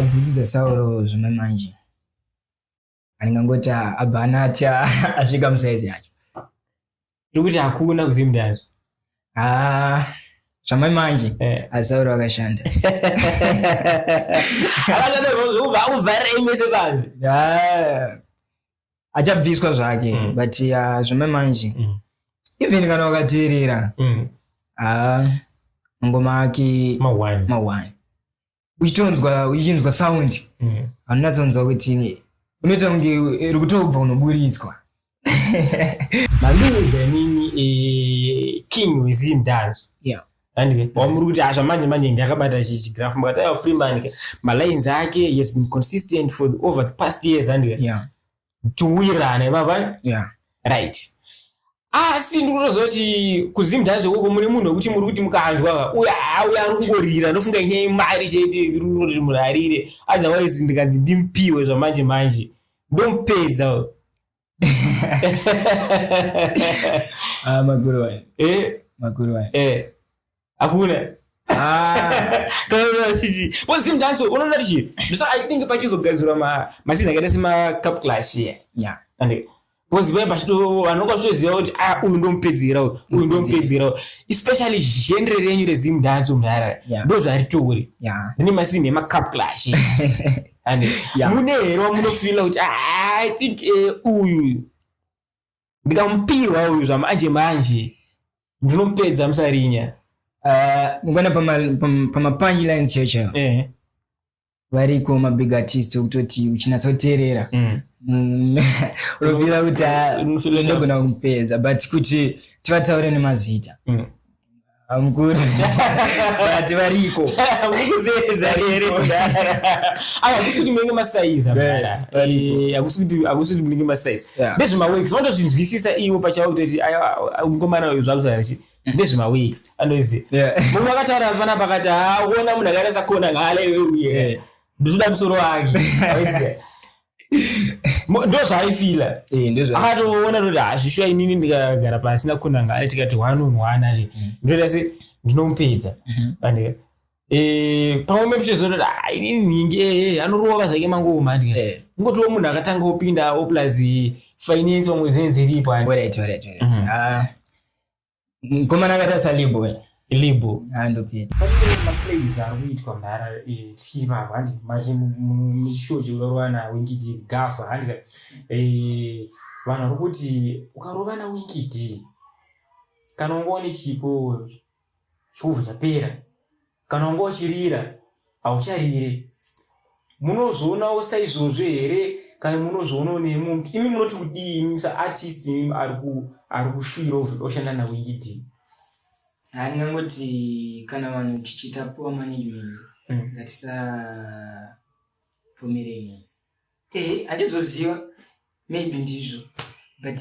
bvudzi dzasauro zvimwe manje andingangoti abva acha asvika musaizi yacho kuti hakuna kuzimu ndazo zvamai manje asauro akashanda akuvharira imese panze achabviswa zvake but zvamai manje even kana wakateerera ngoma ake mawani uchinzwa sound anonatsonzwa kuti unoita kunge iri kutobva unoburitswa. Maluza nini king wezim dance and wamuri kuti manje ndakabata chigraph mukatayo Freeman malines ake has been consistent for over the past years and tuwirana baba right sindikutozoti kuzim dance koko muri munhu wekuti muri kuti mukahanzwa uya arungorira ndofunga nyaya imari chete zirungoti murarire otherwise ndikanzi ndimpiwe zvamanje ndompedza maguru wani hakuna kuzim dance unoona tichi so I think pachizogadzirwa mazina akaita sema-cup clash and because vaya pachito vanonga zvoziva kuti uyu ndompedzera especially genre renyu rezim dance mudhara ndo zvaritori ndine masini ema-cup clash and mune here wamunofila kuti I think uyu ndikamupiwa uyu zvamanje ndinompedza musarinya mungana pama-punchlines checho variko mabig artist okutoti uchinatsoteerera unofila kuti ndogona kumupedza but kuti tivataure nemazita mukuru but variko mukuzeza here hakusi kuti munenge masaiza hakusi kuti munenge masaiza ndezvemaweeks vanotozvinzwisisa ivo pachavo kutoti mukomana uyu zvakuzarachi ndezvemaweeks anoziva mumwe akataura pana pakati ona munhu akaita sakona ngale uye ndozoda musoro wake ndo zvaifila akatoona kuti hazvishuwa inini ndikagara pasi nakona ngale tikati 1 on 1 ari ndoita se ndinompedza andika pamwe pechezoti inini ninge anorova zvake mangoma andika ngotiwo munhu akatanga opinda plus finance vamwe zenze iripo ngomana akaita salibo andopedza maclaims ari kuitwa mudhara tichivava handi manje mishow chiurarova naWinky gafa handika vanhu vari kuti ukarova naWinky kana unga une chipo chikubva chapera kana unga uchirira haucharire munozoonawo saizvozvo here kana munozoonawo nemu imi munoti kudii imi saartist imi ari kushuvira oshanda naWinky ndingangoti kana vanhu tichitapuwa management ngatisavomereni handizoziva maybe ndizvo but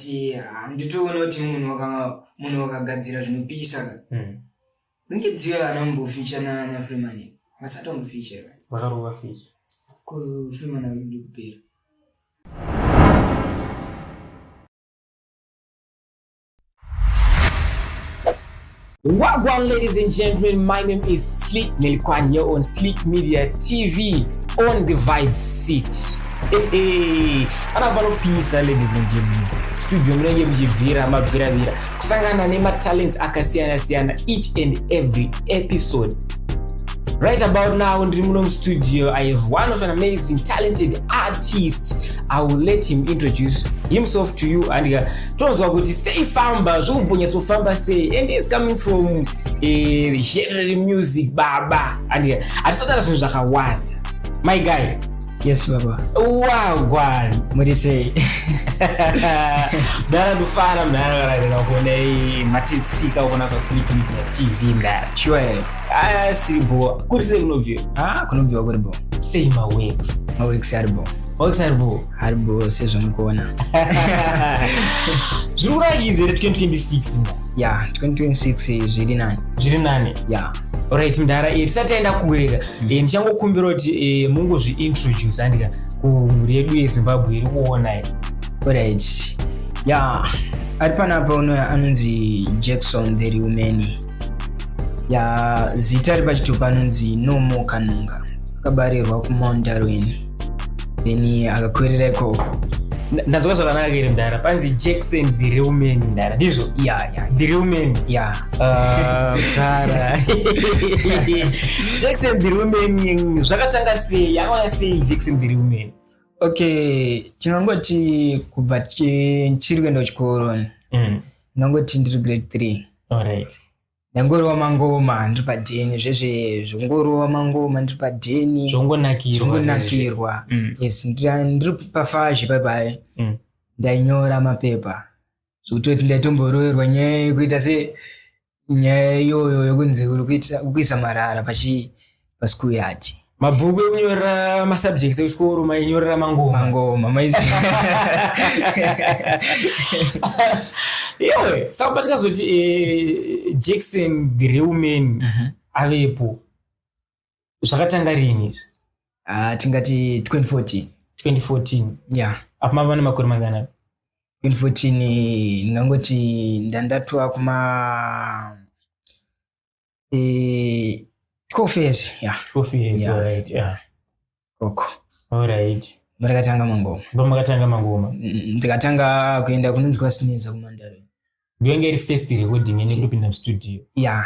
handitoona kuti munhu wakagadzira zvinopisa Winky anamboficha na Freeman vasati wamboficha vakarova ficha ko Freeman arudi kupera. Wagwan, ladies and gentlemen, my name is Slick Nelikwan here on Slick Media TV on the Vibe Seat. Anavalopisa, ladies and gentlemen. Studio mrenge mjivira mabvira kusangana nema talents akasiyana each and every episode. Right about now in the studio, I have one of an amazing, talented artist. I will let him introduce himself to you. And turns out to say famba, so famba say, and he's coming from the genre music, baba. And I thought that was like one. My guy. Yes, Baba. Wow, God. What do you say? Dara dufara mnara na kone matitsika ukona kwa Slick Media TV mnara. Sure. Still kurise kunovyo. Kunovyo kuribo. Say maweeks haribo. Haribo season mkona. Zurura hizi 2026 mba. Yeah, 2026 ziri nani. Yeah. Alright mdara tisataenda kuweka ndichangokumbira kuti mungozvi-introduce andika kuredu yeZimbabwe iri kuona. Alright. Yeah. Ari panapa anonzi Jackson the Real Man. Yeah, zita ri pachitupa anonzi No More Kanunga. akabarirwa kuMount Darwin then akakurira ikoko. Ndazwa zvakanaka iri mudara panzi Jackson the real man mudara ndizvo the real man mudara Jackson the real man zvakatanga sei yanga sei Jackson the real man? Okay, tinongoti kubva chiri kuenda kuchikoro ndangoti ndiri grade 3. Alright. Ndangorowa mangoma ndiri padheni zvongorowa mangoma ndiri padheni zvongonakirwa. Yes, ndiri pafazhi bye ndainyora mapepa zvokutoti ndaitomboroverwa nyaya yekuita se nyaya iyoyo yokunzi uri kuisa marara paschoolyard yard. Mabhuku ekunyora masubjects ekuchikoro mainyorera mangoma maizi. Yewe, saka patikazoti Jackson the real man avepo. Zvakatanga rini izvi? Tingati 2014. Yeah. Apa mava nemakore mangana? 2014 ndingangoti ndandatwa kuma 12 years. Yeah. 12 years, yeah. Alright, yeah. Koko. Alright. Ndakatanga mangoma. Makatanga mangoma. Ndikatanga kuenda kunonzi kwaSineza kuMandarini. Ndiyanga iri first recording yene kupinda mustudio. Yeah.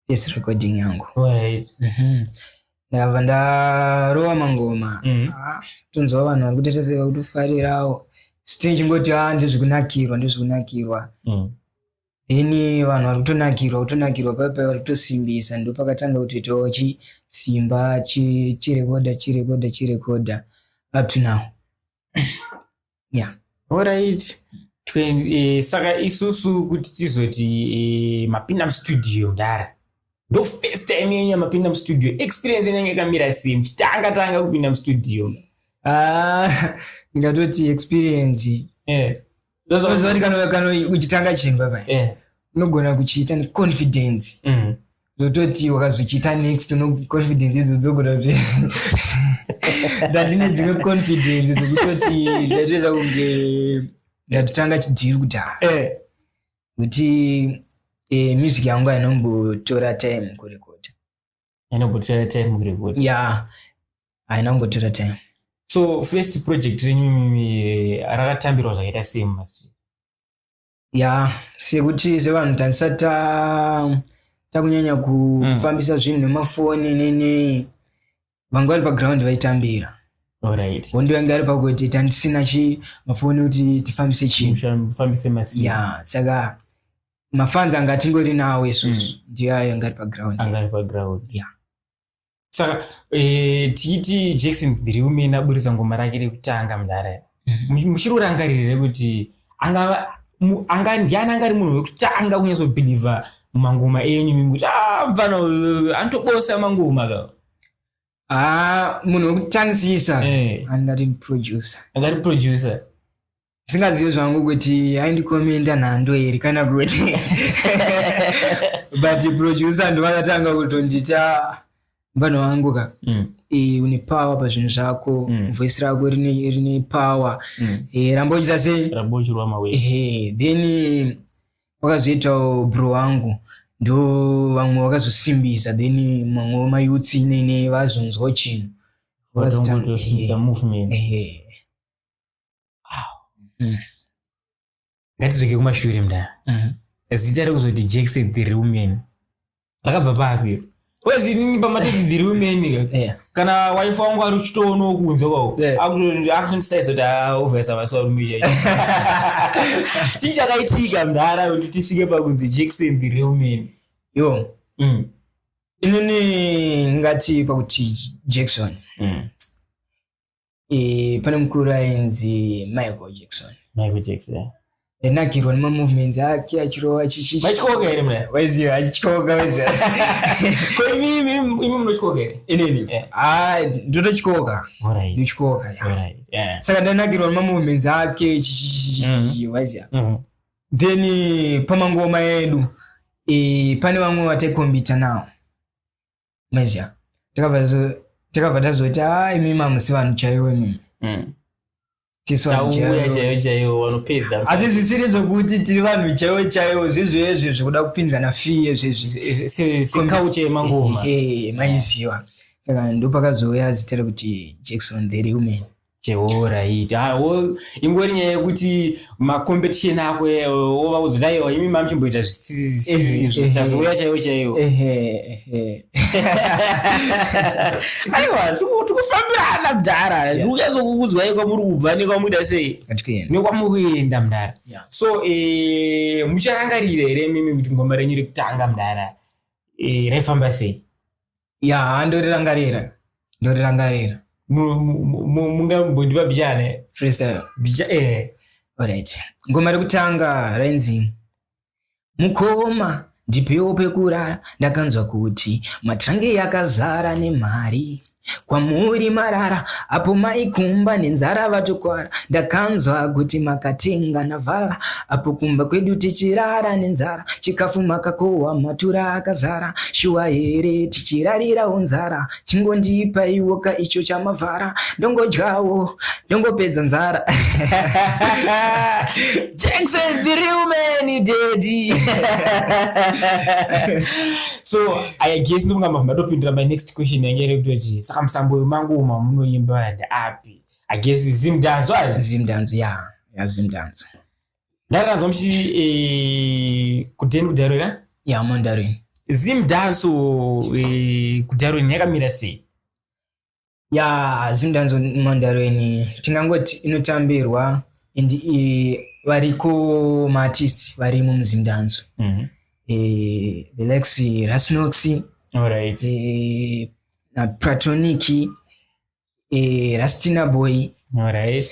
First recording yangu. Alright. Ndabva ndarowa mangoma. Tonzwa vanhu vari kuteteseka kuti ufarirawo. Tichingoti ndizvikunakirwa. Then vanhu vari kutonakirwa papa vari kutosimbisa ndo pakatanga kutoitawo chisimba chirekoda up to now. Yeah. Alright. Saka isusu kuti tizoti mapinda mustudio mudara. Ndo first time yenyu mapinda mustudio. Experience yenyu yakamira sei mchitanga kupinda mustudio? Ndingatoti experience. Zvazvati kana uchitanga chinhu baba. Unogona kuchiita neconfidence. Zvototi wakazochiita next confidence idzo dzogona kuti ndandine dzimwe confidence dzokutoti ndatoita kunge ndatotanga chidhiri kudhara. Kuti music yangu ainombotora time kurekoda. Yeah, ainombotora time. So first project renyu rakatambirwa zvakaita sei mumastudio? Yeah, sekuti sevanhu tanisata takunyanya kufambisa zvinhu nemafoni nene vangu vari paground vaitambira. Alright. Hondo yanga ari pakuti tanisina mafoni kuti tifambise chinhu. Mufambise masimu. Yeah, saka mafans anga atingori nawo isusu ndiyo ayo anga ari paground. Yeah. Saka titi Jackson the real man aburisa ngoma rake rekutanga mudara. Muchiri kurangarira kuti ndiani anga ari munhu wekutanga kunyazobhilivha mumangoma enyu kuti mfana anotobosa mangoma ka? Munhu wekutangisisa angari producer. Singazivi zvangu kuti aindikomenda nhando here kana kuti but producer ndo vakatanga kutondita mfano wangu ka une power pazvinhu zvako, voice rako rine power, rambochita sei rambochirwa mawe. Then wakazoitawo bro wangu ndo vamwe vakazosimbisa, then mamwe mayutsi nene vazonzwa chinhu vakatongotosimbisa movement. Ngatidzoke kumashure mudara. Zita rekuzoti Jackson the real man rakabva papi? Wezi nini pamatoti the real man kana wife wangu ari uchitoono kunze kwao akutondisaiza kuti ovhesa maso arumisha. Chii chakaitika mudara kuti tisvike pakunzi Jackson the real man? Yo, inini ngati pakuti Jackson pane mukuru ainzi Michael Jackson. Ndinakirwa nemamovements ake achirova achityoka here mudara. Waiziva achityoka waiziva. Ko imi munotyoka here? Inini ndototyoka. Ndochityoka. Saka ndanakirwa nemamovements ake waiziva. Then pamangoma edu pane vamwe vataikombiita nawo. Maiziva. Takabva tazoti imi mamusi vanhu chaivo imi. Chaivo vanopedza. Asi zvisiri zvokuti tiri vanhu chaivo zvezvezvo zvekuda kupinzana fiye sekauche yemangoma. Maiziva. saka ndopakazouya zita rekuti Jackson the real man. Right. Ingori nyaya yekuti macompetition ako ova kuzodaiwa imi mamchimboita zvitazouya chaiwo. Aiwa tikufambirana mudhara ndikuzokukuzwai kwamuri kubva nekwamuida sei nekwamurikuenda mudhara. So mucharangarira here mimi kuti ngoma renyu rekutanga mudhara raifamba sei? Ndorirangarira mungambondipa bijane freestyle bija alright. Ngoma rekutanga rainzi mukoma ndipewo pekurara ndakanzwa kuti matrange yakazara nemari kwamuri marara apo maikumba nenzara vatokwara ndakanzwa kuti makatenga navhara apo kumba kwedu tichirara nenzara chikafu makakohwa matura akazara shuwa here tichirarirawo nzara chingondipa iwoka icho chamavhara ndongodyawo ndongopedza nzara. Jackson the real man daddy. So I guess ndongamba matopindura my next question yangere kuti saka musambo mangu munoimba ndapi? I guess zimdanzo zimdanzo ndakanzwa muchi kudeni kudarira mandarin zimdanzo kudarira yakamira sei? Zimdanzo mandarin tingangoti inotambirwa variko maartists varimo muzimdanzo. The Lexi Rasnoxi, alright, na Platoniki, Rastina Boy, alright,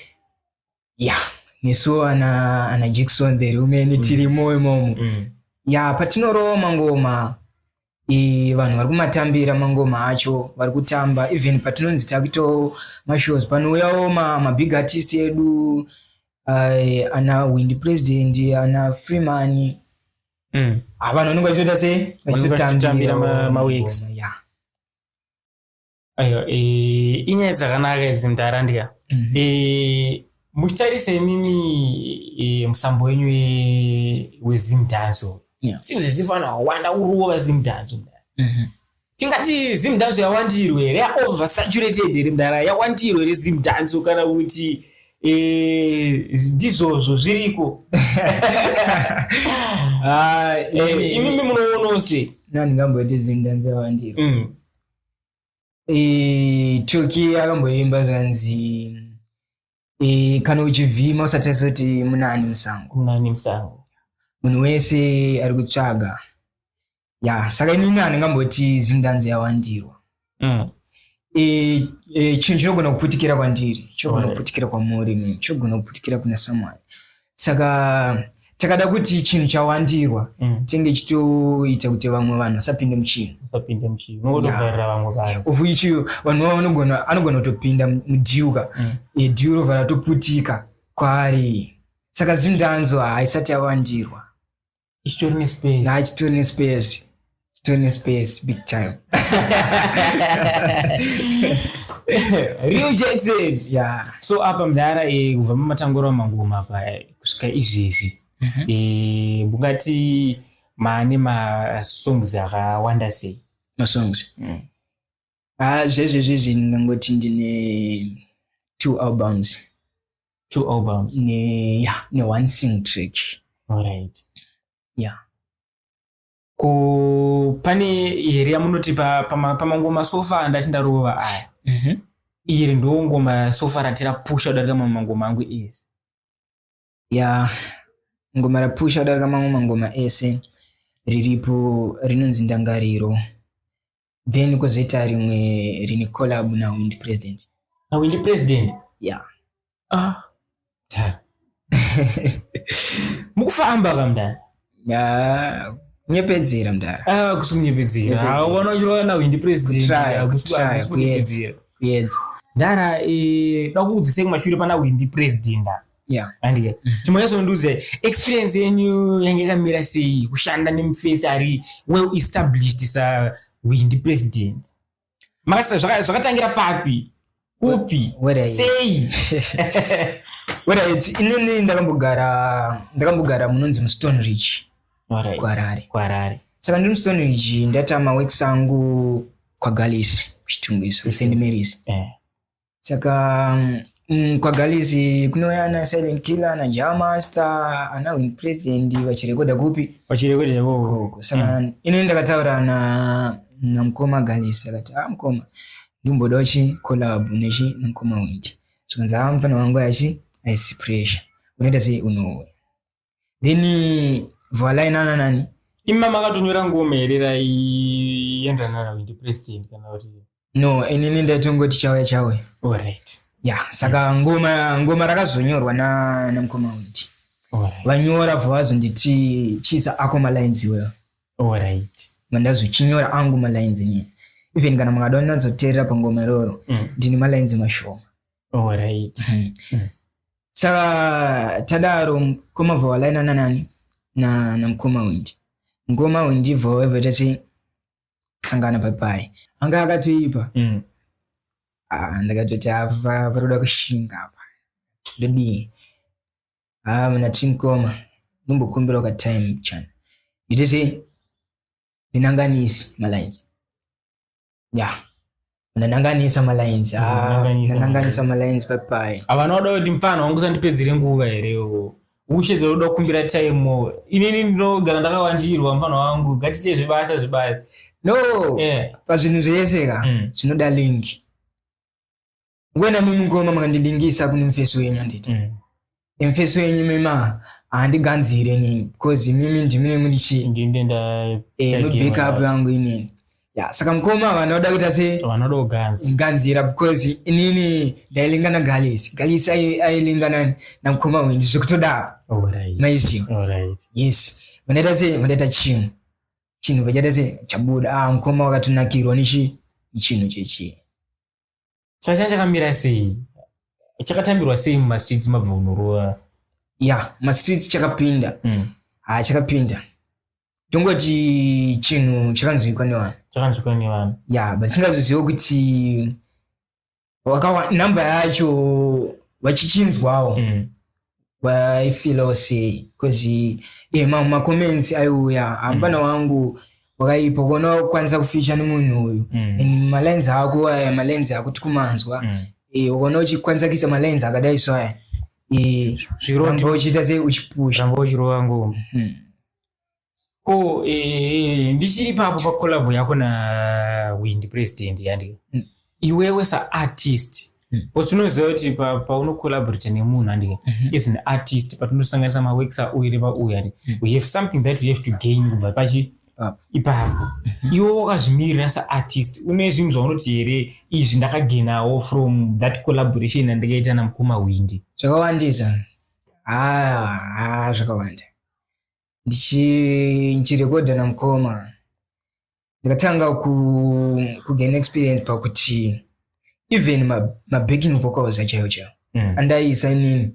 niso ana Jackson the real man tiri momo. Patinoro mangoma vanhu vari kumatambira mangoma acho vari kutamba, even patinonzi takito mashows panouyawo mabig artist edu ana Wind President ana Freeman. Vanhu vanenge vachiita sei vachitambira maweeks. Aiyo inyaya dzakanaka idzi mudhara ndika. Muchitarisa imimi musambo wenyu wezimdanzo seems as if vanhu wawanda urova zimdanzo mudhara. Tingati zimdanzo yawandirwe here oversaturated here mudhara yawandirwe here zimdanzo kana kuti ndizvozvo zviriko? Imimi munoona sei? Ndingamboiti zimdanzo yawandirwa. Toki akamboimba zvanzi kana uchivhima usatariza kuti munani musango. Munhu wese ari kutsvaga. Saka inini handingamboti zimdanzo yawandirwa. Chinhu chinogona kuputikira kwandiri, chinogona kuputikira kwamuri, chinogona kuputikira kuna someone. Saka takada kuti chinhu chawandirwa tenge chitoita kuti vamwe vanhu vasapinde muchinhu. Unodovharira vamwe vanhu. Ufu ichi vanhu anogona kutopinda mudhiuka. Dhiu rovha ratoputika kwaari. Saka zimdanzo haisati yawandirwa. Chitori nespace. Space big time. Real Jackson. So apa mudhara kubva mumatangura mangoma apa kusvika izvezvi mungati maane masongs akawanda sei? Masongs zvezvezvezvi ndingangoti ndine 2 albums ne 1 sing track. Alright. Ko pane here yamunoti pamangoma sofa ndati ndarova aya iri ndo ngoma sofa ratirapusha kudarika mangoma angu ese? Ngoma rapusha kudarika mangoma ese riripo rinonzi Ndangariro, then kozoita rimwe rine collab na Wind President. Mukufamba kamdani? Kunyepedzera mudhara. Kusumunyepedzera. Hawana na Wind President. Kunyepedzera. Ndara dakuudzise kumashure pana Wind President. Andike. Chimoyaso nduze experience yenyu yange yakamira sei kushanda nemufensi ari well established sa Wind President? Makasa zvakatangira papi? Kupi? Sei? Inini ndakambogara munonzi muStone Ridge. Kwarare. Kwarare. Saka ndiri muStone Ridge ndatama works angu kwaGalisi. kuchitungisa St Mary's. Saka kwa Galizi kunouya na Silent Killer na Jamaster ana win president vachirekoda kupi vachirekoda koko. Saka ine ndakataura na Mkoma Galizi ndakati Mkoma ndimbodachi collab nechi na Mkoma Winji. Saka mfano wangu yachi ice pressure unaita sei uno then voila inana nani imama katunywera ngomerera yendana na win president kana kuti no inini ndatongoti chawe. Alright. Yeah, saka ngoma rakazonyorwa na Mkoma Winji. Alright. Vanyora vazo nditi chisa ako malines wewe. Alright. Mandazo chinyora angu malines ni. Even kana mngadona zotera pa ngoma roro. Ndini malines mashoma. Alright. Saka tadaro koma voila ina nani na Mkoma Winji. Mkoma Winji vowe vetati sangana papai. Anga akatuipa. Ndakatoti apa paroda kushinga apa dodi mna Mkoma ndimbokumbira ka time chana nditese dinanganisi malines nanganisa malines nanganisa malines papai avanoda kuti mfano wangu sandipedzire nguva hereo ushedza unoda kukumbira time inini ndinogara ndakawandirwa mfano wangu ngatite zvibasa no pazvinhu zveyeseka zvinoda link. Ngwena mimi ngoma makandilingisa kuni mfeso wenyu anditi. Mfeso wenyu mema andiganzire nini because mimi ndimine mulichi ndinda backup yangu inini. Yeah, saka Mkoma vanoda kuita se vanoda kuganzira because inini ndailingana Galizi ailingana na Mkoma Winji zvokutoda. Alright. Nice. Alright. Yes. Vandaita chinu vachata se chabuda Mkoma wakatunakirwa nichi chinu chechi. Sasa chakamira sei? Chakatambirwa sei mu streets mabvunuruwa? Yeah, ma streets chakapinda. Chakapinda. Tongoti chinu chakanzwikwa nevanhu. Yeah, but singazoziva kuti wakawa number yacho vachichinzwawo. Vaifila sei because ma comments ayuya ambana wangu wakaipa kuona kwanza kufisha ni munhu uyu malenzi ako malenzi akuti kumanzwa ukaona uchikwanisa kisa malenzi akadai swaya zvirongo uchita sei uchipusha rambo uchirova ngoma ko ndichiri papo pa collab yako na Wind President yandi iwewe sa artist unoziva kuti pauno collaborate nemunhu andike is an artist patinosanganisa ma works uiri pa uyu andi we have something that we have to gain kubva pachi ipapo iwe wakazvimirira sa artist une zvinhu zvaunoti here izvi ndakagenawo from that collaboration andikaita na Mkoma Winji. Zvakawandisa zvakawanda ndichirekodha na Mkoma ndikatanga kugain experience pakuti even ma backing vocals achayo andaisa inini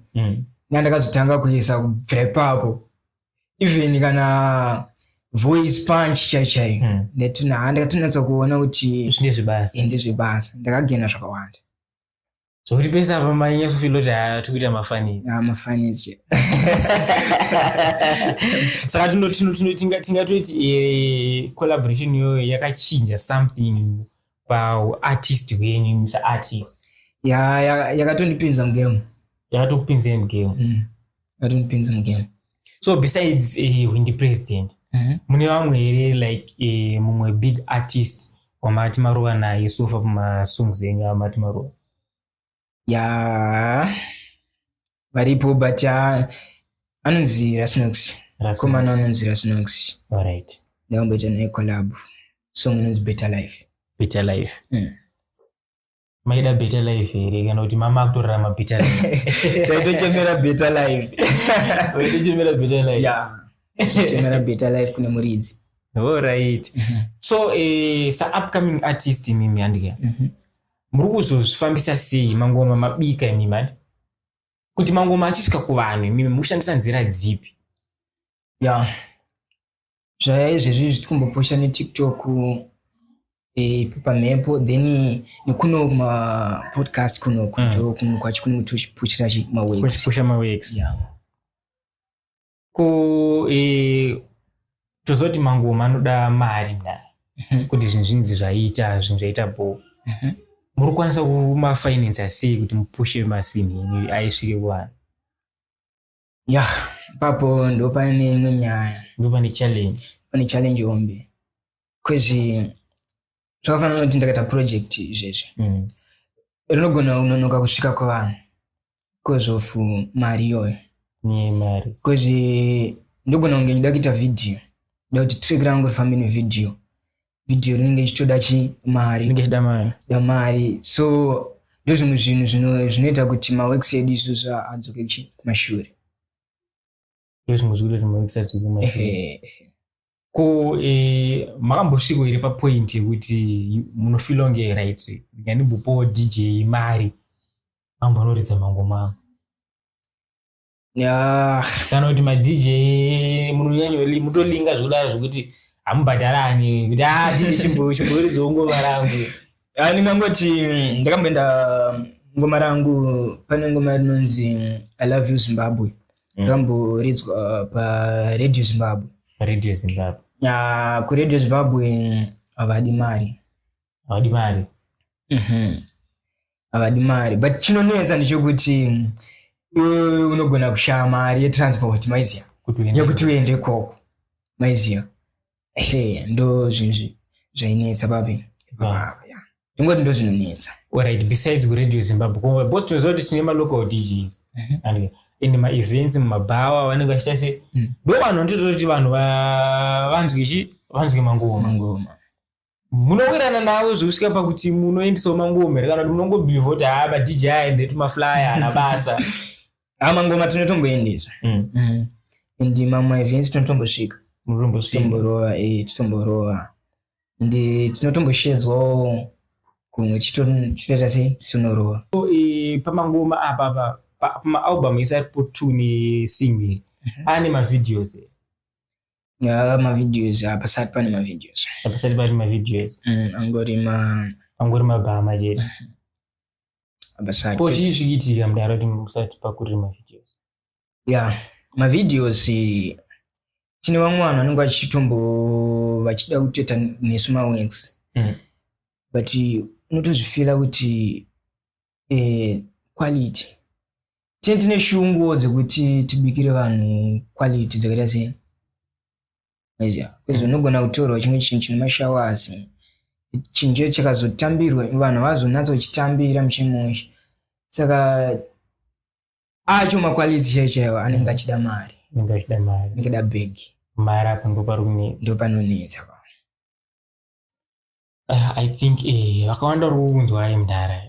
ndakazotanga kuisa kubvira ipapo even kana voice punch chaichai ndakatonatsa kuona kuti ndezvibasa ndakagena zvakawanda zvokuti pese apa manyanya kufilo kuti tikuita mafanizi saka tingatoiti collaboration iyoyo yakachinja something paartist wenyu saartist yakatondipinza mugame yakatokupinzeni mugame yakatondipinza mugame. So besides Wind President mune vamwe here like mumwe big artist wamati marova naye sofa pama songs enyu amati marova? Varipo but anonzi Rasnox. Komana anonzi Rasnox. Alright. Ndaomboita naye collab song inonzi Better Life. Better Life. Maida Better Life here kana kuti mama akutorara ma Better Life. Taitochemera Better Life. Taitochemera Better Life. Yeah. Chemera Better Life kuna muridzi. Alright. So sa upcoming artist mimi andike. Muri kuzozvifambisa sei mangoma mabika imimi kuti mangoma achisvika kuvanhu imimi mushandisa nzira dzipi? Zvaizvezvi zvitikumboposha neTikTok pamhepo then nekuno mapodcast kuno kwacho kunotochipushira mawexpusha mawex ko tozoti mangoma anoda mari mna kuti zvinhu zvinzi zvaita bo muri kwanisa kuma finance asi kuti mupushe masini aisvike kuvanhu. Papo ndo pane nyaya, ndo pane challenge hombe because zvakafanana kuti ndakaita project izvezvi rinogona unonoka kusvika kuvanhu because of mari iyoyo. Because ndogona kunge ndida kuita video, nda kuti trick rangu rifambe nevideo rinenge chichoda mari, so ndo zvimwe zvinhu zvinoita kuti maworkside isusu adzoke kumashure. Ko makambosvika here papoint yekuti munofeel kunge right ndimbopawo DJ mari ambonoridza mangoma kana kuti madj mutolinga zvakudaro zvokuti hamubhadharani kuti DJ chimboridzawo ngoma rangu? Ndingangoti ndakamboenda ngoma rangu, pane ngoma rinonzi I Love You Zimbabwe, ndakamboridzwa paRadio Zimbabwe. KuRadio Zimbabwe havadi mari but chinonetsa ndechekuti unogona kushaya mari yetransport maiziya yekuti uende ikoko maiziya. Ndo zvinhu zvainetsa papi tingoti ndo zvinonetsa. Alright, besides kuRadio Zimbabwe boss tinoziva kuti tine malocal DJs and in ma-events mumabhawa vanenge vachita se ndo vanhu nditoti vanhu vanzwe mangoma. Munowirana navo zvokusvika pakuti munoendisawo mangoma kana kuti munongobelieve kuti madj aende tumaflyer ana basa? Mangoma tinotomboendesa and mamwe events tinotombosvika titomborowa ndi tinotomboshedzwawo kumwe chitoita sei tinorowa. Pamangoma apa pama-album isaripo 2 nesingle ane mavideos mavideos apasati pane mavideos angori mabhama chete apasati. Ko chii zvichiitika mudaro kuti musati pakurira mavideos? Mavideos tine vamwe vanhu vanenge vachida kutoita nesu maworks but unotozvifila kuti quality tine shungu dzekuti tibikire vanhu quality dzakaita sei maiziya. Because unogona kutorwa chimwe chinhu chine mashowers, chinhu chakazotambirwa vanhu vazonatsa kuchitambira muchimusha, saka acho maquality chaiwo anenge achida mari, ngida big mari. Apo ndo panonetsa. I think vakawanda uri kunzwa mudhara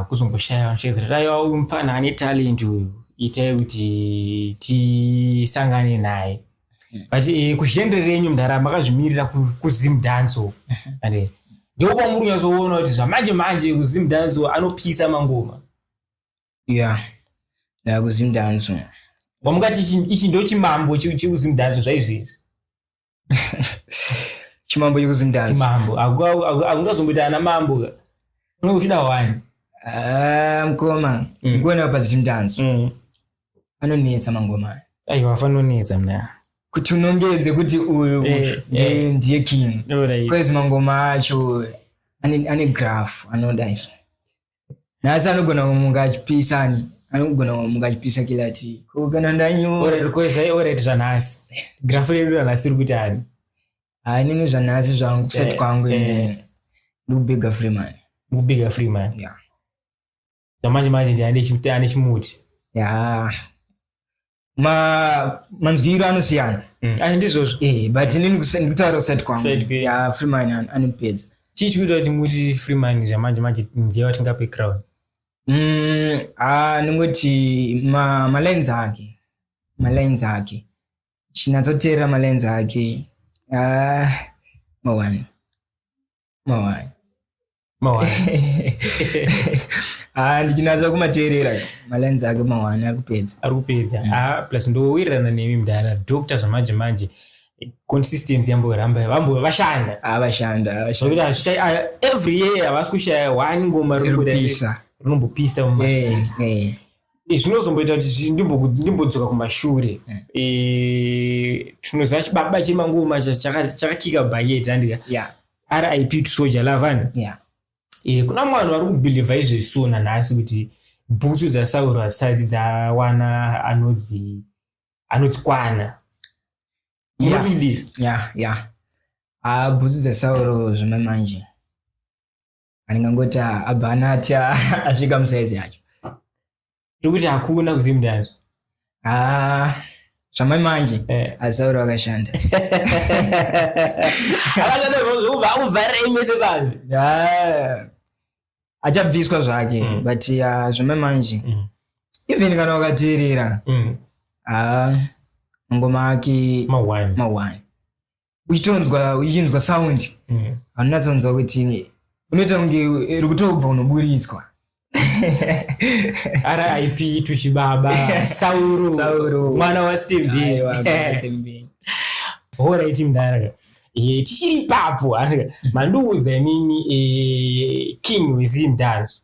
kuzomboshaya vanoshedzera aiwa uyu mupfana ane talent uyu itai kuti tisangane naye. But kuzhendere renyu mudhara makazvimirira kuZim Danso ande ndipo pamuri kunyazoona kuti zvamanje kuZim Danso anopisa mangoma. kuZim Danso wamungati ichi ndo chimambo chekuZim Danso zvaizvizvi? Chimambo chekuZim Danso chimambo akungazomboita ana mambo unenge uchida wani? Mkoma ngona paZim Danso anonetsa mangoma. Aiwa afanonetsa mna kuti unongedze kuti uyu ndiye king. Kwezi mangoma acho ane graph anodaiso nasi anogona kumunga achipisani, anogona kumunga achipisa kilati kugana ndanyu already zvanhasi graph yedu yanhasi iri kuti ani nini zvanhasi zvangu kusati kwangu ndikubega Freeman zvamanje ndi ane chimuti manzwiro anosiyana ndizvozvo but inini ndikutaura kusati kwangu Freeman anopedza. Chii chikuita kuti muti Freeman zvamanje ndiye watingape crown? Ningoti malines ake chinatsoteera malines ake mawani ndichinatsa kumateerera malines ake mawani arikupedza plus ndowirirana nemi mudhara Dr. zvamanje consistency yambo vashanda every year havasi kushaya one ngoma rinombopisa mumastates. Zvinozomboita kuti ndimbodzoka kumashure. Tinoziva chibaba chemangoma chakakika bhaketi handika RIP to Soldier Love. kuna mwana vari kubhilivha izvesona nhasi kuti bhutsu dzasauro hasati dzawana anodzikwana. Bhutsu dzasauro zvamamanje andingangoti abva ati asvika musaizi yacho tokuti hakuna kuzimu dance. Zvamamanje asauro akashanda. Akuvharira imese panze. Achabviswa zvake but zvamamanje even kana wakateerera ngoma yake mawani uchinzwa sound anonatsonzwa kuti unoita kunge iri kutobva unoburitswa. RIP tuchibaba Sauro mwana wa Steve. Alright mdara. Tichiri papo manduudza inini king weZim dance.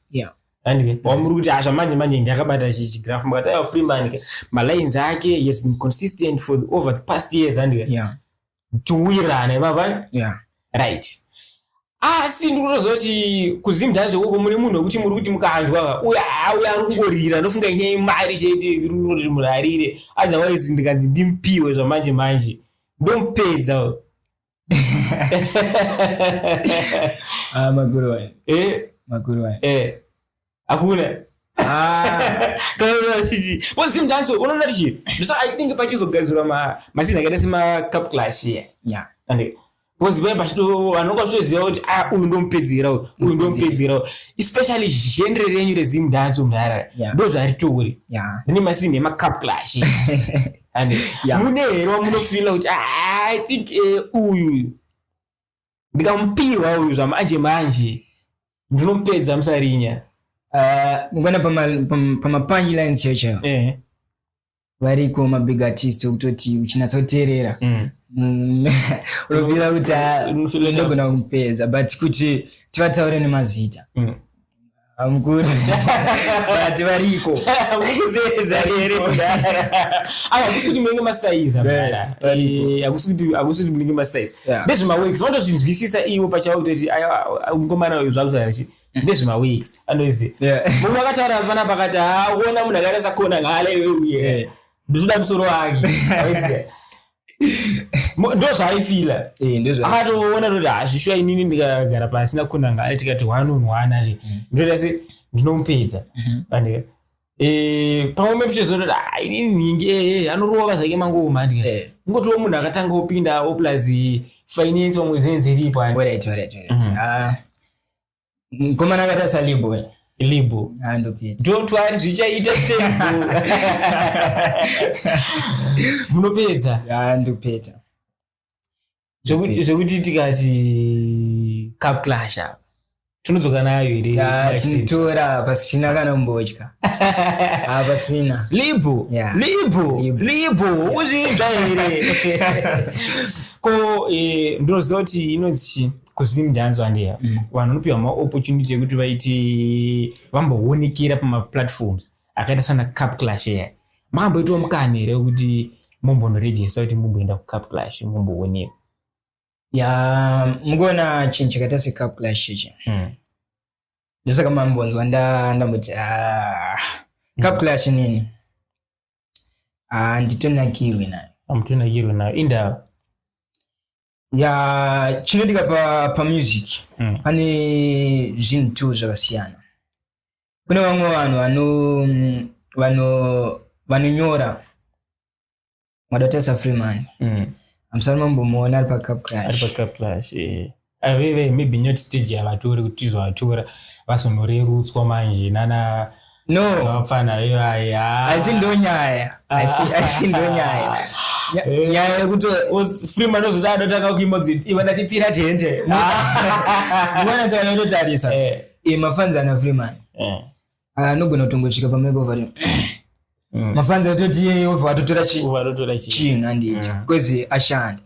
And wamuri kuti manje ndakabata chigraph mukatayo Freeman malines ake has been consistent for over the past years and tuwirana baba. Right. Asi ndikutozoti kuZim dance ukoko muri munhu wekuti muri kuti mukanzwa uya rungorira ndofunga inyaya mari chete ziri kuti murarire otherwise ndikanzi ndimpiwe zvamanje ndompedza. Maguru wai. Hakuna. Kana chichi. But ZIM dance unoona chichi. So I think pachizogadzirwa mazina akaita sema Cup Clash here. And because when pachito vanokashoziva kuti uyu ndompedzera especially genre renyu reZim dance mudhara ndo zvaritori rine masini ema-Cup Clash. And mune here wamunofila kuti I think uyu ndikamupiwa uyu zvamanje ndinompedza musarinya. Ngona pama-punchlines checho variko mabig artist kutoti uchinatsoteerera unovira kuti ndogona kumupedza but kuti tivataure nemazita mukuru but variko mukuzeza here hakusi kuti munenge masaiza hakusi kuti munenge masaiza ndezvemaweeks vandozvinzwisisa iwo pachavo kutoti ngomana uyu zvakuzarachi ndezvemaweeks andoziva munhu akataura pana pakati uona munhu akaita sakona ngale uye ndizoda musoro wake ndo zvaifila akatoona kuti hazvishuwa inini ndikagara pasina kona ngale tikati 1 on 1 ati ndoita se ndinomupedza pamwe mepchezoti inini ningi anorova zvake mangoma ndika ngotiwo munhu akatanga opinda oplus finance wamwe zenziripo ngoma nakata salibo don't worry zvichaita stable munopedza ndopedza zvekuti tikati Cup Clash apa tinodzoka nayo here tinotora pasina kana mbotya pasina libo uzvinzva here ko ndinoziva kuti inonzi kuZim dance wandeya vanhu vanopiwa maopportunity ekuti vaiti vamboonekera pamaplatforms akaita sana Cup Clash here makamboitawo mukana here wekuti mumbonorejista kuti mumboenda kuCup Clash mumbooneka. Mungona chinhu chakaita seCup Clash ichi ndosaka mambonzwa ndamboti Cup Clash nini nditonakirwe nayo. Amutonakirwe nayo inda chinoitika pamusic pane zvinhu tu zvakasiyana. Kune vamwe vanhu vanonyora madotesa Freeman amusana mambomuona ari paCup Clash aveve maybe not stage yavatori kuti tizovatora vasonorerutswa manje nana vapfana ivaya aisindonyaya nyaya yekuti Freeman ozodada otanga kuimba kuti iva ndatipfira tende mwana tanotarisa mafanzi ana Freeman anogona kutongosvika pamakeover mafanzi atoti yehovha atotora chinhu handiti because ashanda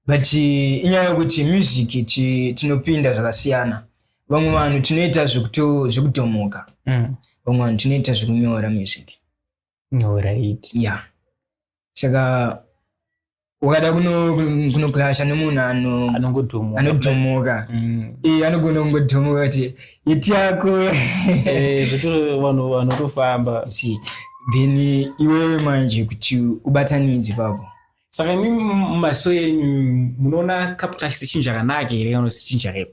but inyaya yekuti music tinopinda zvakasiyana. Vamwe vanhu tinoita zvekutomoka vamwe vanhu tinoita zvekunyora music. Right. Saka wakada kuno clasha nomunhu anotomoka anogona kungotomoka kuti iti yako zvitoro vanhu vanotofamba then iwewe manje kuti ubatanidze papo. Saka mimi mumaso enyu munoona Cup Clash sichinhu chakanaka here kana sichinhu chakaipa?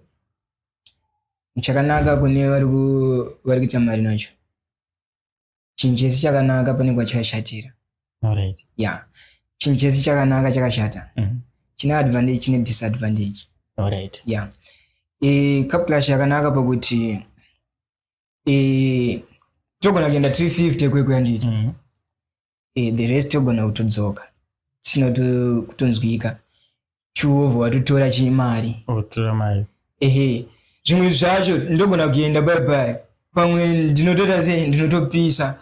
Chakanaka kune vari kuita mari nacho. Chinhu chese chakanaka pane kwachakashatira. Alright. Yeah. Chinhu chese chakanaka chakashata. Chine advantage chine disadvantage. Alright. Yeah. Cup Clash yakanaka pakuti togona kuenda 350 kwekuyanditi. The rest togona kutodzoka. Sino kutonzwika. Chuovho watotora chimari. Otora mari. Zvimwe zvacho ndogona kuenda bye. Pamwe ndinotota sei ndinotopisa.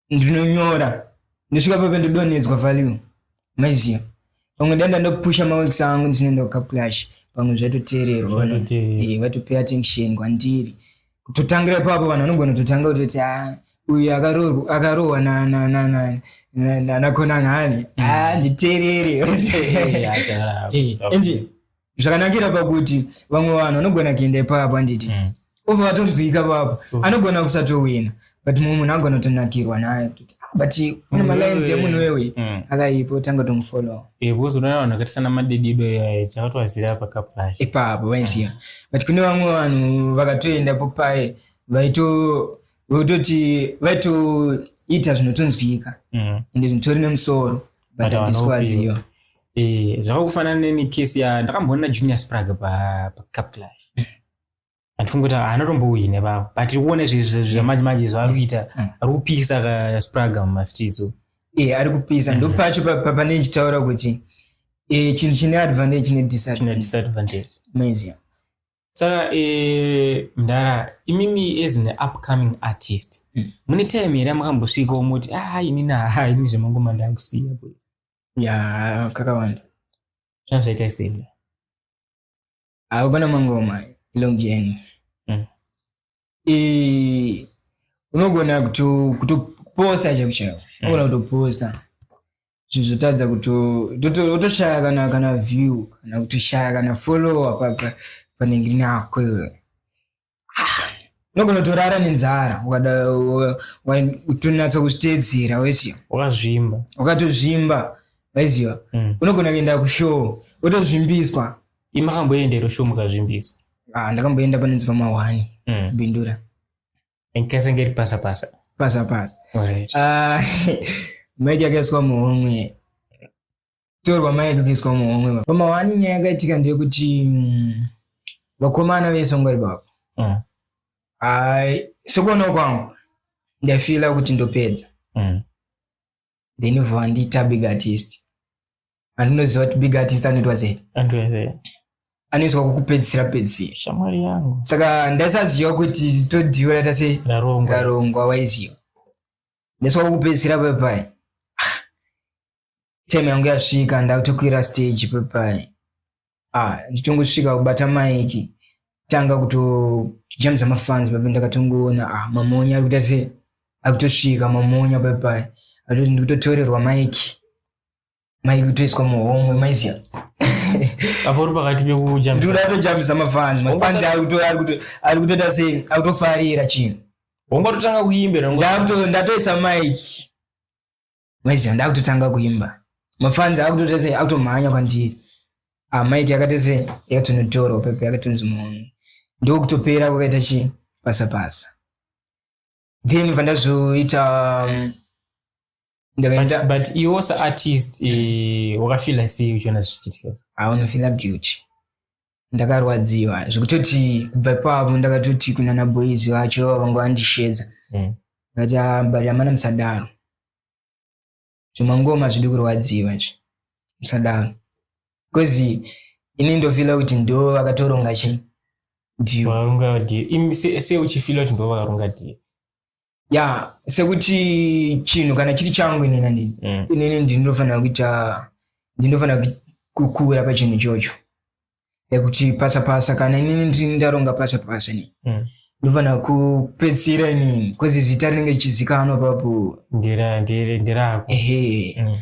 Ndinonyora. Ndisvika papo ndodonedzwa value. Maiziya. Pamwe ndanda ndopusha maweeks angu ndinoenda Cup Clash. Pamwe zvatoteererwa. Vatopay attention kwandiri. Kutotangira papo vanhu vanogona kutotanga kuti uyu akarohwa nakona ngani. Nditeerere. Ende zvakanakira pakuti vamwe vanhu vanogona kuenda papo anditi. Ofo vatonzwika papo. Anogona kusatowina. But munhu anogona kutonakirwa naye kuti but une malines yemunhu wewe akaipo tanga tomfollow. Because unoona vanhu vakatisana madedido chakatowazira pa Cup Clash. Ipapo vaiziya. But kune vamwe vanhu vakatoenda popaye vaitoita zvinotonzwika. Ende zvitori nemusoro. But handiswaziva. Zvakakufanana nekesi ndakamboona Junior Sprague pa Cup Clash. Andifunga kuti anotombowine papo. But uone zvamanje zvari kuita ari kupisa ka Sprague mumastreets. Ari kupisa ndo pacho pane chitaura kuti chinhu chine advantage chine disadvantage. Amazing. Saka Mndara imimi as an upcoming artist. Mune time here makambosvika umuti inini zvemangoma ndakusiya boys. Yeah, kakawanda. Zvaita sei? Kuna mangoma long journey. Unogona kutoposta chakuchaiwa. Unogona kutoposta. Zvizotadza utoshaya kana view kana kutoshaya kana follower panenge nako. Unogona kutorara nenzara utonatsa kuzviteedzera wese. Wakatozvimba. Waiziva. Unogona kuenda kushow utozvimbiswa. Imakamboendera show mukazvimbiswa? Ndakamboenda panenzi pama1 bindura. Enkasengeri pasa. Alright. Maiki yakaiswa muhomwe. Torwa maiki yakaiswa muhomwe. Pama1 nyaya yakaitika ndeyekuti vakomana vese ngwari baba. Sekuona kwangu ndafila kuti ndopedza. Ndinobva ndiita big artist. Andinoziva kuti big artist anoitwa sei? Anoiswa kukupedzisira. Shamwari yangu. Saka ndasaziva kuti todhiwa rata sei? Rarongwa waiziva. Ndaiswa kukupedzisira papai. Time yangu yasvika ndakutokwira stage papai. Ndichongosvika kubata maiki. Tanga kutojamza mafans papai ndakatongoona mamonya ari kuita sei? Akutosvika mamonya papai. Ndikutotorerwa maiki. Maiki kutoiswa muhomwe maiziya. Apo uri pakati pekujamisa. Ndikutojamisa mafans. Mafans ari kutoita sei? Akutofarira chinhu. Ungototanga kuimbira ndatoisa maiki. Maiziya ndakutotanga kuimba. Mafans akutoita sei? Akutomhanya kwandiri. Maiki yakati sei? Yakatonotora pepe yakatonzi muhomwe. Ndokutopera kwakaita chi? Pasa. Then vandazoita but you also artist wakafila sei uchiona zvichiitika? Unofila guilty. Ndakarwadziwa zvekutoti kubva papo ndakatoti kunana boys vacho vangandishedza. Ngati bari amana musadaro. Zvimangoma zvidi kurwadziwa nje. Musadaro. Because ini ndofila kuti ndo vakatoronga chi? Ndiyo. Varonga ndiyo. Se uchifila kuti ndo vakaronga ndiyo. Ya, sekuti chinhu kana chiri changu inini ndini. Inini ndinofanira kukura pachinhu ichocho. Yekuti pasa kana inini ndaronga pasa ni. ndofana kupedzisira nini kozi zita rinenge chizikanwa papo ndirako.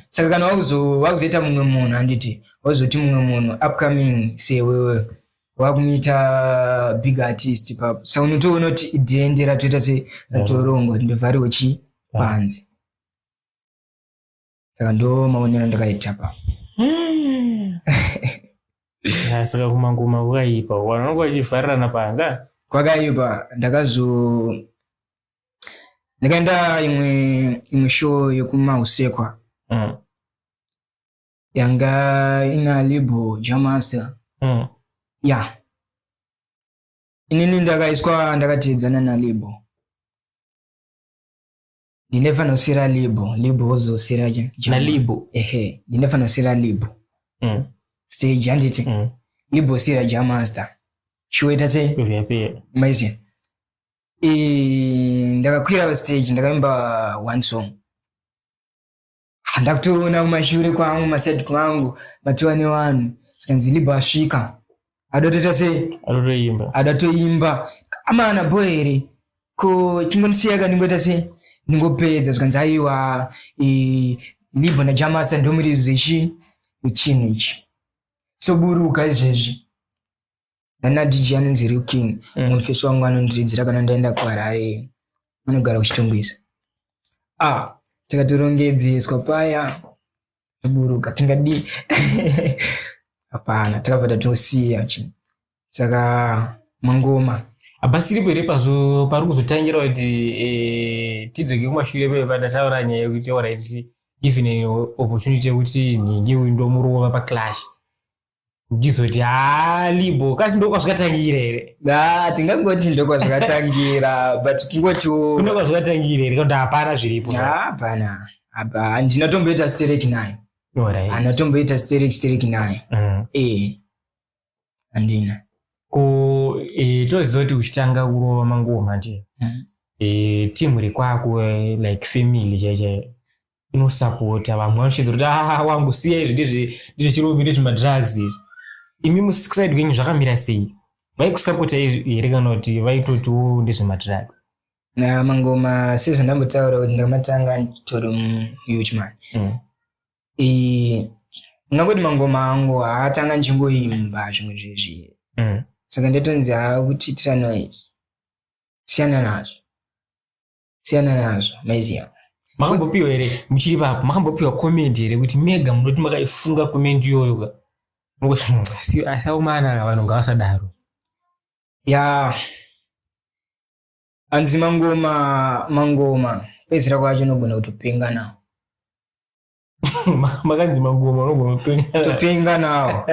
Saka kana wakuzoita mumwe munhu handiti wazoti mumwe munhu upcoming sewewe wakumuita big artist papo saka unotoona kuti idhendi ratoita seratorongwa ndobvariwo chipanze. Saka ndo maonero ndakaita papo. Saka kumangoma kwakaipa wanonga wachivharirana panze kwakaipa. Ndakaenda imwe show yekumahusekwa yanga ina label Jamaster. Inini ndakateedzana na label. Ndinefana kusira label wozosira na label. Ndinefana kusira label. Stage handiti. Label sira Jamaster. Show se maize. Ndakakwira stage ndakaimba one song. Ndakutoona kumashure kwangu maside kwangu matuani wanu sikanzi label asvika. Adatoimba amana boere ko chingondisiyaka ndingoita ningopedza zvikanzi aiwa label na Jamaster ndomurizo ichinhu ichi soburuka izvezvi. Ndana DJ anonzi Real King mufesi wangu anondiridzira kana ndaenda kuHarare anogara kuchitongwisa. Takatorongedzeswa paya soburuka tingadi hapana takabva tatosiya chi. Saka mangoma abasiripo ere pari kuzotangira kuti tidzoke kumashure padataura nyaya yekuti alright given an opportunity yekuti nhingi ndomurova paclash ndizoti libo kasi ndokwazvakatangira ere. Tingangoti ndokwazvakatangira but kungotiwo ndokwazvakatangira ere kuti hapana zviripo. Hapana ndinatomboita Sterek 9. Anatomboita Sterek 9. Andina ko toziva kuti uchitanga kurova mangoma nje timu iri kwako like family chaichaio inosapota vamwe vanoshedza kuti wangu siya izvi ndizvechirombi ndezvemadrugs izvi. Imi musikuside kwenyu zvakamira sei? Vaikusapota here kana kuti vaitotiwo ndezvemadrugs? Mangoma sezvandambotaura kuti ndakamatanga nditori muhugeman. Ndingangoti mangoma angu haatanga ndichingoimba zvimwe zvezvi. Saka ndatonzi kutiitira noise siyana nazvo maiziya. Makambopiwa here muchiri papo makambopiwa comment here kuti mega munoti makaifunga comment iyoyo ngoti asaumana vanhu ngavasadaro. Anzi mangoma pezira kwacho unogona kutopenga nawo. Makanzi mangoma unogona kutopenga nawo.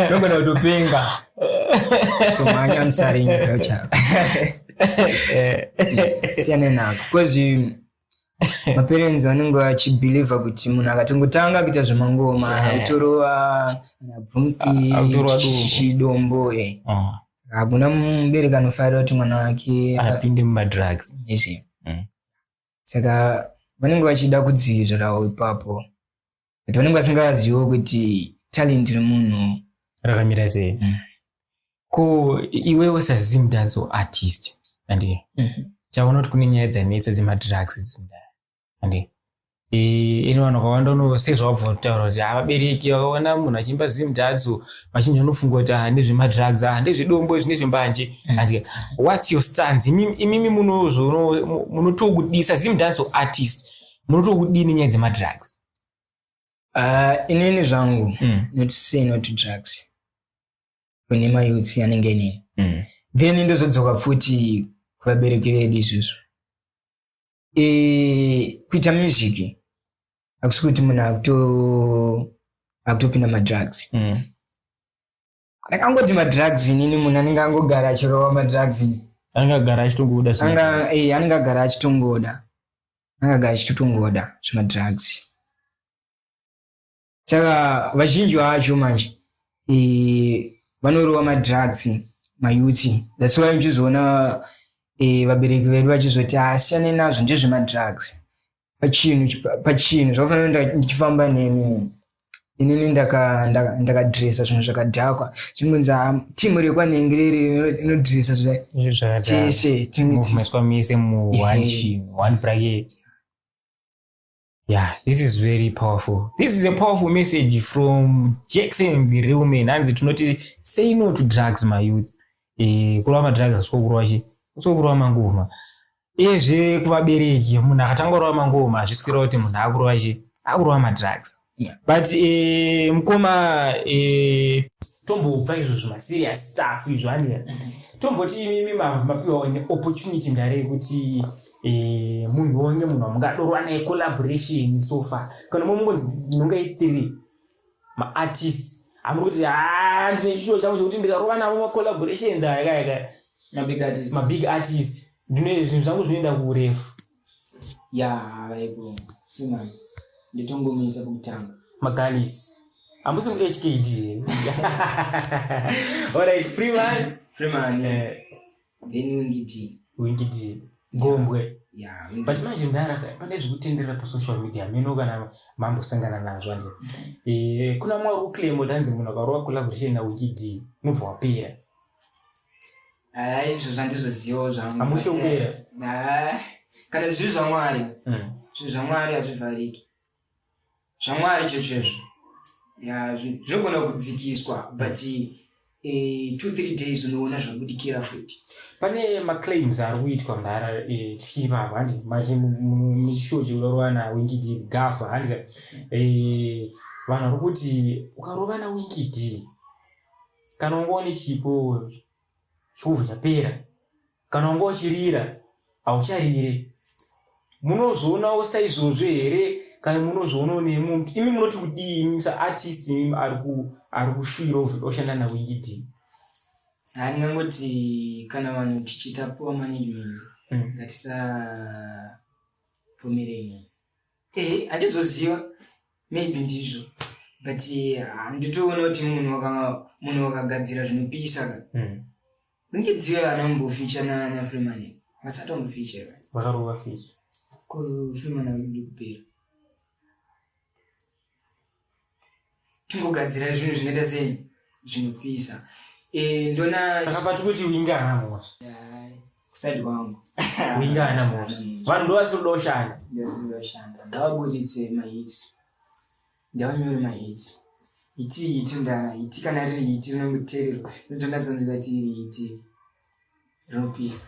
Unogona kutopenga so manya msaringa yocha. Siyana nako because maparents vanenge vachibhiliva kuti munhu akatongotanga kuita zvemangoma autorova bvunti chidombo hakuna mubereki anofarira kuti mwana wake apinde mumadrugs. Saka vanenge vachida kudzivirirawo ipapo kuti vanenge vasingaziviwo kuti talent remunhu rakamira sei. Ko iwewe saZim Danso artist andi chaona kuti kune nyaya dzanetsa dzemadrugs andi ino vanhu vakawanda sezvawabva kutaura kuti vabereki vakaona munhu achiimba Zim Danso vachinji vanofunga kuti ndezvemadrugs ndezvedombo izvi ndezvembanje. Andi what's your stance? Imimi munotokudisa Zim Danso artist munotokudini nyaya dzemadrugs? Inini zvangu not say no to drugs kune mayouth anenge nini then ndozodzoka futi kuvabereki vedu isusu. Kuita music akusi kuti munhu akutopinda madrugs. Ndakangoti madrugs inini munhu anenge angogara achirova madrugs angagara achitongoda anengagara achitotongoda zvemadrugs. Saka vazhinji vacho manje vanorova madrugs mayouth. That's why uchizoona vabereki vedu vachizoti asiyane nazvo ndezvemadrugs pachinhu zvakufanira ndichifamba nemi inini ndakadresa zvinhu zvakadhakwa zvinonzi timu rekwanhengeri inodresa zveshe movemeswa mise one bracket. Yeah, this is very powerful. This is a powerful message from Jackson the real man. Hanzi tunoti say no to drugs my youth. Kurwa madrugs asikokurwa mangoma. Izve kuvabereki munhu akatangorwa mangoma azviswira kuti munhu akurwa madrugs. But mukoma tombobva izvo zvemaserious stuff izvo handira tomboti imimi mapiwa ne opportunity ndare yekuti munhu wonge munhu amungadorwa naye collaboration so far kana mungonzi ndinongaitiri maartist amuri kuti ndine chishuwo changu chekuti ndikarova navo macollaborations ayakayaka mabig artist ndine zvinhu zvangu zvinoenda kuurefu vaipo Freeman nditongomisa kutanga magalis ambusi mu HKD. Alright, Freeman then Winky D Gombwe. But manje ndara pane zvikutenderera pa social media mino kana mambo sangana nazvo ande kuna mwa uclaim danzi munhu akarova collaboration na Winky D mubva wapera izvo zvandizoziva zvangu amushe kupera kana zvinhu zvamwari zvinhu zvamwari hazvivhariki zvamwari chechezvo zvinogona kudzikiswa but 2-3 days unoona zvakudikira futi. Pane maclaims ari kuitwa ndara tichivava handi muchishow chinorova naWinky D gafa handi vanhu vari kuti ukarova naWinky D kana ungaone chipo chobva chapera kana unga uchirira haucharire munozoonawo saizvozvo here kana munozoonawo nemu imi munoti kudii imi saartist imi ari kushuvira oshanda naWinky D. Ndingangoti kana vanhu tichiita poor management ngatisabvumireni. Handizoziva maybe ndizvo but handitoona kuti munhu wakagadzira zvinopisa Winky D anomboficha naFreeman vasati vamboficha vakarova ficha Freeman arudi kupera tingogadzira zvinhu zvinoita sei zvinopisa ndona saka pati kuti winga ana mosha kusadi kwangu winga ana mosha vanhu ndovasirodoshanda ndavaburitse mahits ndavanyore mahits iti ndara iti kana riri iti rinongotererwa notondadzanzika kuti iri iti rinopisa.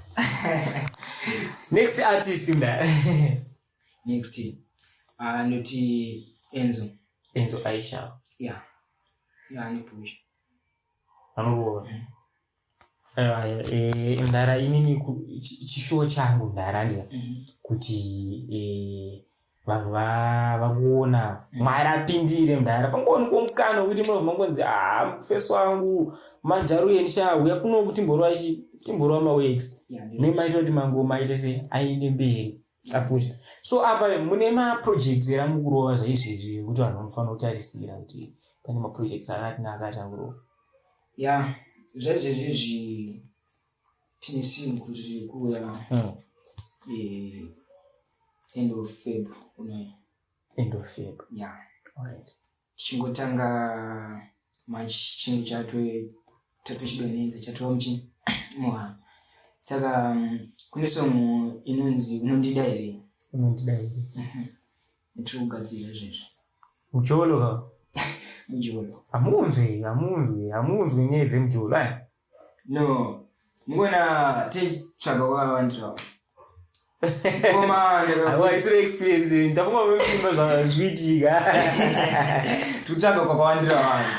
Next artist ndara next noti Enzo Aisha anopusha anorova ndara inini chishow changu ndara ndira kuti vanhu vakuona mwari apindire ndara pangoni komukana wekuti mangonzi mufesi wangu madharu yenisha uya kuno timborwa mawex nemaita kuti mangoma aite se aende mberi apusha. So apa mune maprojects era mukurova zvaizvizvi kuti vanhu vanofanira kutarisira kuti pane maprojects akatinaka atangurova zvaizvizvi tine singu riri kuuya end of Feb unoya tichingotanga March chinge chatochidonedza chatova muchini muhana saka kune song inonzi unondida here ndiri kugadzira izvezvo mujolo ka mujolo hamunzwi nyaya dzemujolo no mungona tichitsvaga kwakawandira isiro experience ndafunga mumba zvazviitika titsvaga kwakawandira vanhu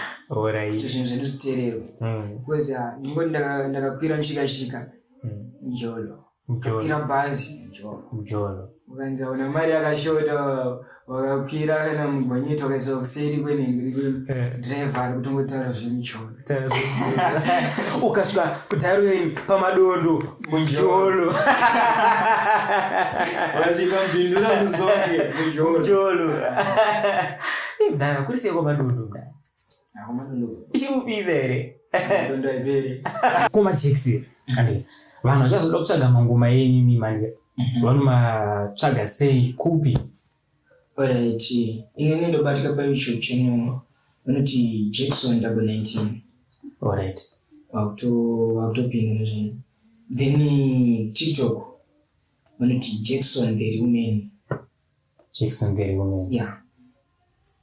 alright zvinhu zvendizviteererwa because ndingoti ndakakwira mushikashika mujolo ukakwira bhazi mujolo ukanzi una mari yakashota wakakwira kana mugonyeti wakaiswa kuseri kwenhengeri driver ari kutongotaura zvemujolo ukasvika kudharweni pamadondo mujolo wasvika mbindura kuzonge mujolo ndara kuri sei kwamadondo ichimupisa here dondo haiperi kumajeksi vanhu vachazoda kutsvaga mangoma enyu manje vanomatsvaga sei kupi? Alright, inini ndobatika paYouTube channel vanoti Jackson 19. Alright. Wakutopinda nezvinhu. Then TikTok vanoti Jackson the Woman. Yeah.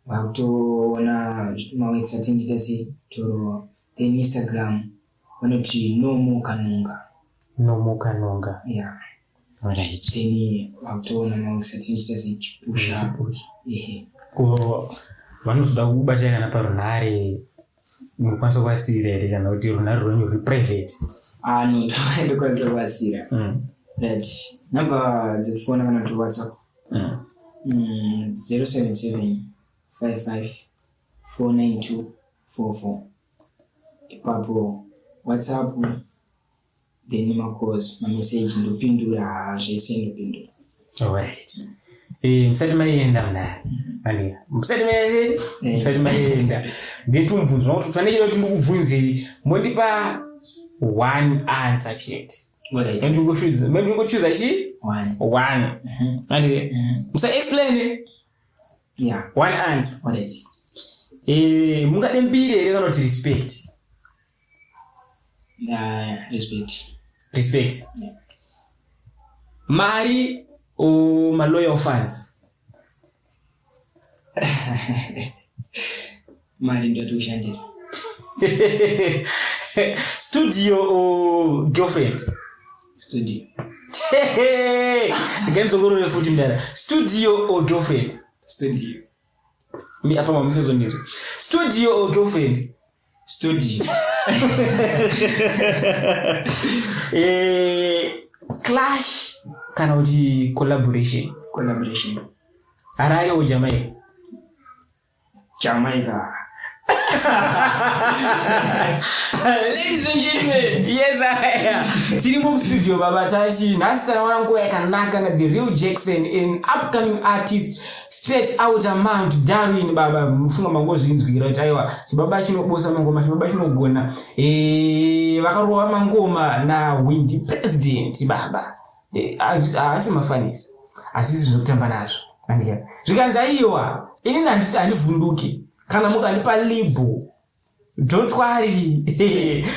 Wakutoona mawebsite anjita sei toro. Then Instagram vanoti No More Kanonga. Yeah. Alright. Then wakutoona mawebsite anjita sei Chipusha. Ko vanozoda kubata kana parunhare mukwanisa kwasira here kana kuti runhare rwenyu ruri private? No, ndokwanisa kwasira. Right. Number dzefona kana to WhatsApp. 077 55 49244. Ipapo WhatsApp then makos message ndopindura zvese ndopindura. Alright. Msati maenda mna. Andi. Msati maenda. Nditumvunzwa kuti fanele kuti ndikubvunze mondipa one answer chete. Alright. And you go choose achi? One. Andi. Musa explain it. Yeah. One answer. Alright. Mungade mbiri ere kana kuti respect. Respect. Yeah. Mari o maloyal fans. Mari ndo tushandira. Studio o girlfriend. Studio. Ngenzongoro futhi mdala. Studio o girlfriend. Studio. Mi apa mamisezo ndizo. Studio o girlfriend. Studio. Clash kana uti collaboration. Arayo o Jamaica. Ladies and gentlemen, yes I am. Tirimu studio baba tashi nasa wangu yakanaka na the real Jackson in upcoming artist straight out of Mount Darwin baba mfunga mangozi nzwira taiwa baba chinobosa mangoma baba chinogona vakarowa mangoma na Windy President baba asi mafanisi asisi zvinotamba nazvo andika zvikanza iwa ini andivhunduki kana mukanipa libo don't worry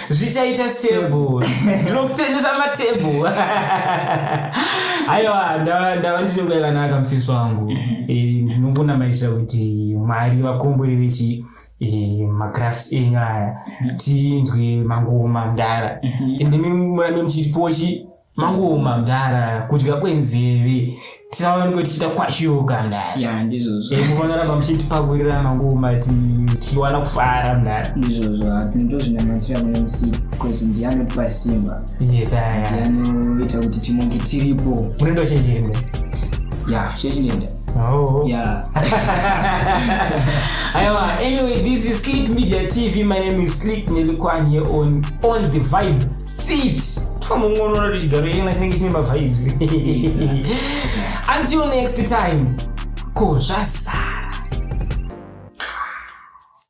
zvichaita stable ndinokutendesa matable aiwa ndava ndinenge yakanaka mufeso wangu ndinongona maitira kuti Mwari vakombori vechi macrafts enyaya tinzwe mangoma mudara ende murame muchitipochi mangoma mudara kudya kwenzeve tisaoneke tichita kwashoka mudara ya ndizvozvo munofanira muchitipagurira mangoma tichiwana kufara mudara ndizvozvo ndozvinamatira MC because ndianotipa simba ndianoita kuti tinonge tiripo munondo chechirinde ya chechinenda yeah. Anyway, this is Slick Media TV. My name is Slick Nelikwanye on the vibe seat. Until next time, Kojasa.